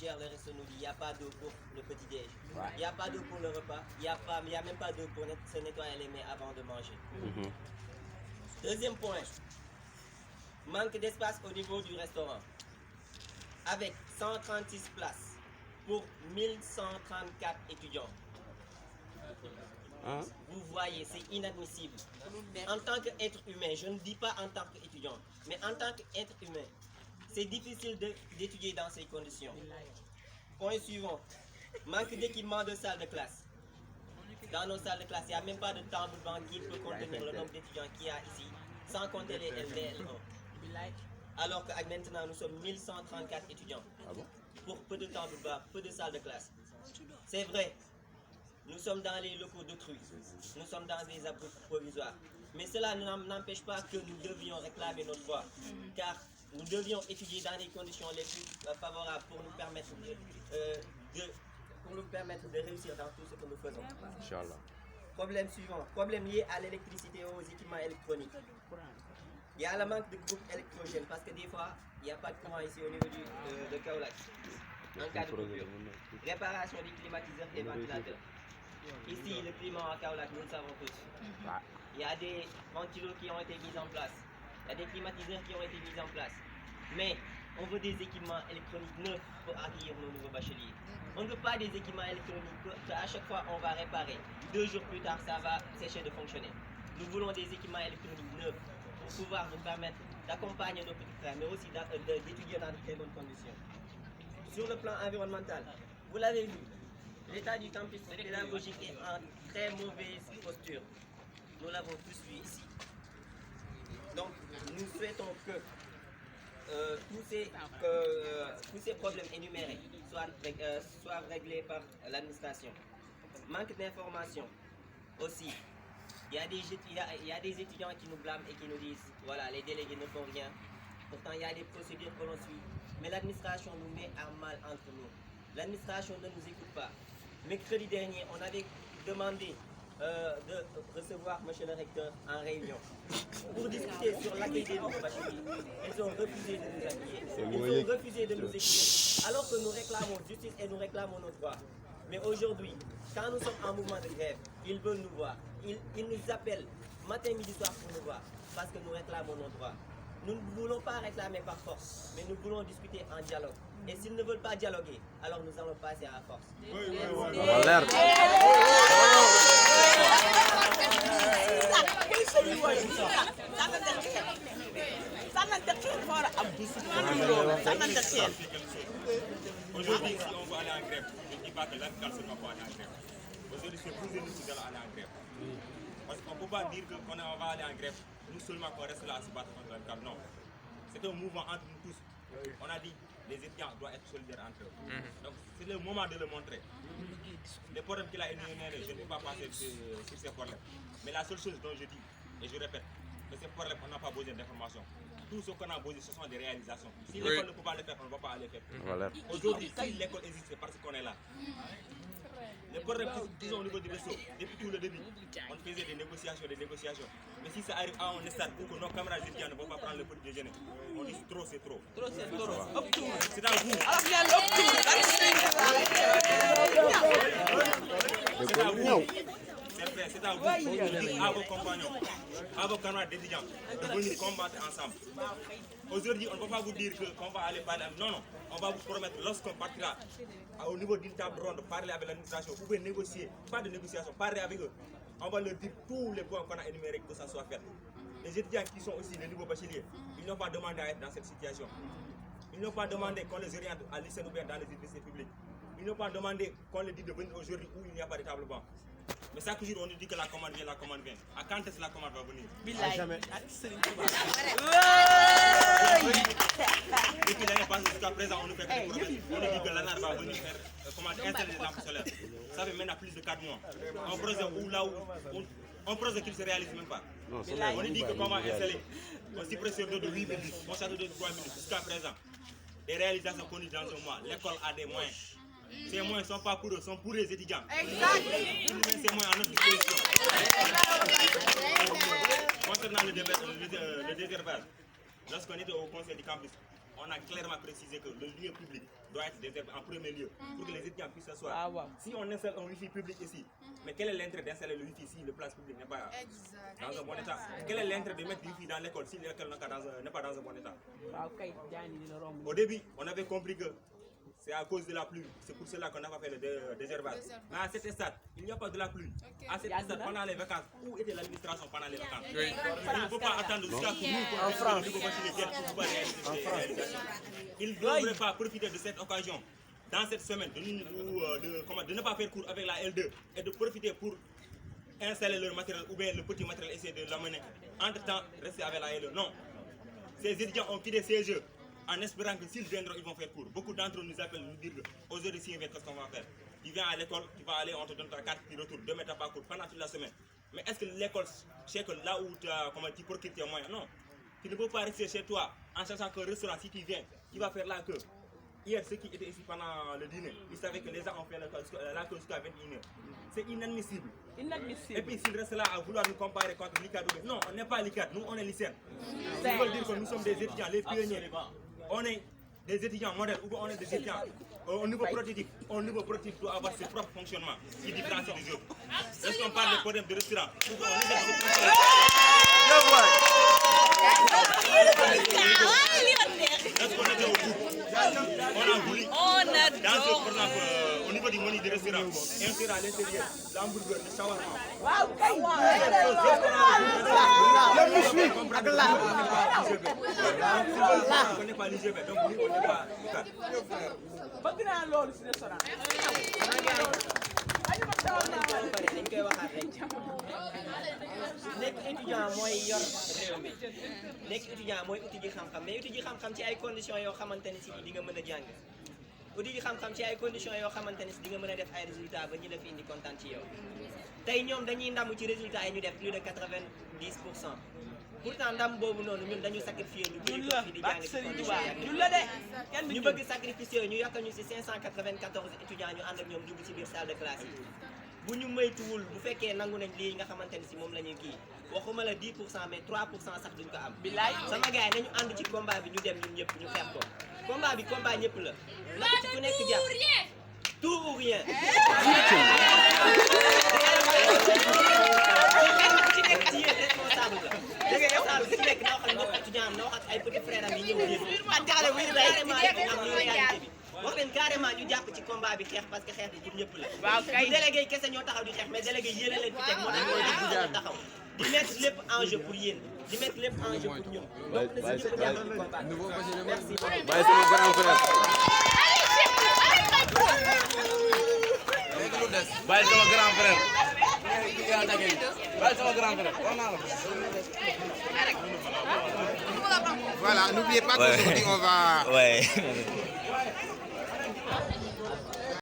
gère le resto nous dit il n'y a pas d'eau pour le petit-déj. Il n'y a pas d'eau pour le repas. Il n'y a même pas d'eau pour se nettoyer les mains avant de manger. Deuxième point, manque d'espace au niveau du restaurant. Avec 136 places pour 1134 étudiants. Vous voyez, c'est inadmissible. En tant qu'être humain, je ne dis pas en tant qu'étudiant, mais en tant qu'être humain, c'est difficile d'étudier dans ces conditions. Point suivant, manque d'équipement de salle de classe. Dans nos salles de classe, il n'y a même pas de table banc qui peut contenir le nombre d'étudiants qu'il y a ici, sans compter les LDL1. Alors que maintenant, nous sommes 1134 étudiants. Pour peu de table banc, peu de salles de classe. C'est vrai. Nous sommes dans les locaux d'autrui, nous sommes dans des abris provisoires. Mais cela n'empêche pas que nous devions réclamer notre droit, car nous devions étudier dans les conditions les plus favorables pour nous permettre de réussir dans tout ce que nous faisons. Inch'Allah. Problème suivant, problème lié à l'électricité et aux équipements électroniques. Il y a le manque de groupes électrogènes parce que des fois, il n'y a pas de courant ici au niveau de Kaolack. En cas de coupure. Réparation des climatiseurs et ventilateurs. Ici, le climat à Kaolack, nous le savons tous. Il y a des ventilos qui ont été mis en place. Il y a des climatiseurs qui ont été mis en place. Mais on veut des équipements électroniques neufs pour accueillir nos nouveaux bacheliers. On ne veut pas des équipements électroniques qu'à chaque fois on va réparer. 2 jours plus tard, ça va sécher de fonctionner. Nous voulons des équipements électroniques neufs pour pouvoir nous permettre d'accompagner nos petits frères, mais aussi d'étudier dans de très bonnes conditions. Sur le plan environnemental, vous l'avez vu, l'état du campus pédagogique est en très mauvaise posture. Nous l'avons tous vu ici. Donc, nous souhaitons que tous ces problèmes énumérés soient réglés par l'administration. Manque d'information aussi. Il y a des étudiants qui nous blâment et qui nous disent voilà, les délégués ne font rien. Pourtant, il y a des procédures que l'on suit. Mais l'administration nous met à mal entre nous. L'administration ne nous écoute pas. Mercredi dernier, on avait demandé de recevoir M. le recteur en réunion pour discuter sur l'accueil des nouveaux bacheliers. Ils ont refusé de nous accueillir. Ils ont refusé de nous écouter. Alors que nous réclamons justice et nous réclamons nos droits. Mais aujourd'hui, quand nous sommes en mouvement de grève, ils veulent nous voir. Ils nous appellent matin, midi, soir pour nous voir parce que nous réclamons nos droits. Nous ne voulons pas réclamer par force, mais nous voulons discuter en dialogue. Et s'ils ne veulent pas dialoguer, alors nous allons passer à la force. Aujourd'hui, si on veut aller en grève, je ne dis pas que l'ANCAL ne va pas aller en grève. Aujourd'hui, c'est plus inutile d'aller en grève. Parce qu'on ne peut pas dire qu'on va aller en grève, nous seulement qu'on reste là à se battre contre l'ANCAL. Non. C'est un mouvement entre nous tous. On a dit les étudiants doivent être solidaires entre eux. Donc c'est le moment de le montrer. Les problèmes qu'il a énumérés, je ne vais pas passer sur ces problèmes. Mais la seule chose dont je dis, et je répète, que ces problèmes, on n'a pas besoin d'informations. Tout ce qu'on a besoin, ce sont des réalisations. Si l'école ne peut pas le faire, on ne va pas aller faire. Aujourd'hui, si l'école existe, c'est parce qu'on est là. Les problèmes qu'ils ont au niveau du réseau, depuis tout le début, on faisait des négociations. Mais si ça arrive à un stade où nos camarades étudiants ne vont pas prendre le petit déjeuner, on dit trop, c'est trop. Trop, c'est trop. C'est à vous. C'est à vous de dire à vos compagnons, à vos camarades d'étudiants, de venir combattre ensemble. Aujourd'hui, on ne va pas vous dire qu'on va aller parler. Non, non. On va vous promettre, lorsqu'on partira au niveau d'une table ronde, parler avec l'administration, vous pouvez négocier, pas de négociation, parler avec eux. On va leur dire tous les points qu'on a énumérés, que ça soit fait. Les étudiants qui sont aussi les nouveaux bacheliers, ils n'ont pas demandé à être dans cette situation. Ils n'ont pas demandé qu'on les oriente à lycée ou bien dans les universités publiques. Ils n'ont pas demandé qu'on les dise de venir aujourd'hui où il n'y a pas de table banc. Mais chaque jour, on nous dit que la commande vient. À quand est-ce que la commande va venir? À jamais. Depuis l'année passée jusqu'à présent, on nous fait des promesses. On nous dit que l'ANAR va venir faire installer des lampes solaires. Ça fait maintenant plus de 4 mois. Un projet qui ne se réalise même pas. On nous dit que comment installer un suppresseur d'eau de 8 minutes, un château de 3 minutes jusqu'à présent. Des réalisations connues dans un mois. L'école a des moyens. Ces moyens ne sont pas pour eux, sont pour les étudiants. Ils mettent ces moyens à notre disposition. Concernant le désherbage, lorsqu'on était au conseil du campus, on a clairement précisé que le lieu public doit être réservé en premier lieu pour que les étudiants puissent s'asseoir. Si on installe un wifi public ici, mais quel est l'intérêt d'installer le wifi si le place publique n'est pas dans un bon état? Quel est l'intérêt de mettre le wifi dans l'école si l'école n'est pas dans un bon état? Au début, on avait compris que c'est à cause de la pluie. C'est pour cela qu'on n'a pas fait le désherbage. Mais à cet stade, il n'y a pas de la pluie. À cet stade, pendant les vacances, où était l'administration pendant les vacances? Il ne faut pas attendre jusqu'à ce que nous, en France, il ne devrait pas profiter de cette occasion, dans cette semaine, de ne pas faire cours avec la L2 et de profiter pour installer leur matériel ou bien le petit matériel, essayer de l'amener. Entre-temps, rester avec la L2. Non. Ces étudiants ont quitté ces jeux en espérant que s'ils viendront, ils vont faire cours. Beaucoup d'entre eux nous appellent, nous disent aujourd'hui, si qu'est-ce qu'on va faire? Tu viens à l'école, tu vas aller, on te donne ta carte, tu retournes. Demain, tu n'as pas cours pendant toute la semaine. Mais est-ce que l'école, sait que là où tu procures tes moyens? Non. Tu ne peux pas rester chez toi en sachant qu'un restaurant, si tu viens, tu vas faire la queue. Hier, ceux qui étaient ici pendant le dîner, ils savaient que les gens ont fait la queue jusqu'à 21h. C'est inadmissible. Et puis s'ils restent là à vouloir nous comparer contre l'ICAD, non, on n'est pas l'ICAD, nous on est lycéens. Ils veulent dire que nous sommes des étudiants, les pionniers. On est des étudiants modèles ou on est des étudiants au niveau prototype. Au niveau prototype doit avoir ses propres fonctionnements qui différencient des autres. Lorsqu'on parle de problème de restaurant, lorsqu'on était au bout, on a voulu, dans par exemple, au niveau du menu de restaurant, insérer à l'intérieur l'hamburger, le shawarma. On n'est pas l'IGB, donc on n'est pas l'ICAD. dañ koy waxaat rek nekk étudiant mooy yor réew mi nekk étudiant mooy uti ji xam-xam mais uti ji xam-xam ci ay conditions yoo xamante ne si di nga mën a jàng uti ji xam-xam ci ay conditions yoo xamante ne si di nga mën a def ay résultats ba ñu la fi indi kontaan ci yow tey ñoom dañuy ndamu ci résultats yi ñu def plus de 90%. pourtant ndam boobu noonu ñun dañu sacrifier lu bëri fi di jàng ci conditions yi ñu bëgg sacrifier ñu yokkal ñu ci 594 étudiants ñu ànd ak ñoom dugg ci biir salle de classe yi bu ñu moytuwul bu fekkee nangu nañ lii nga xamante ne si moom la ñuy kii waxuma la 10% mais 3% sax duñ ko am. sama gars yi nañu ànd ci combat bi ñu dem ñun ñëpp ñu xeex ko combat bi combat ñëpp la na ci ku nekk jàpp tout ou rien. ci nekk ci yéen responsable la. dégg nga yow ci nekk na wax ak mbokk étudiant am na wax ak ay petit frère am yi ñëw yéen. carrément am ñu réalité bi. wax leen carrément ñu jàpp ci combat bi xeex parce que xeex bi pour ñëpp la. waaw kay délégué yi kese ñoo taxaw di xeex mais délégué yi yéen a leen fi teg moo tax ñoo taxaw di mettre lépp en jeu pour yéen di mettre lépp en jeu pour ñun. donc na si ñëpp jàpp ci combat bi. merci. Bàyyi sama grand frère. Bàyyi sama grand frère. Bàyyi sama grand frère. Voilà, n'oubliez pas qu'aujourd'hui on va... Ouais.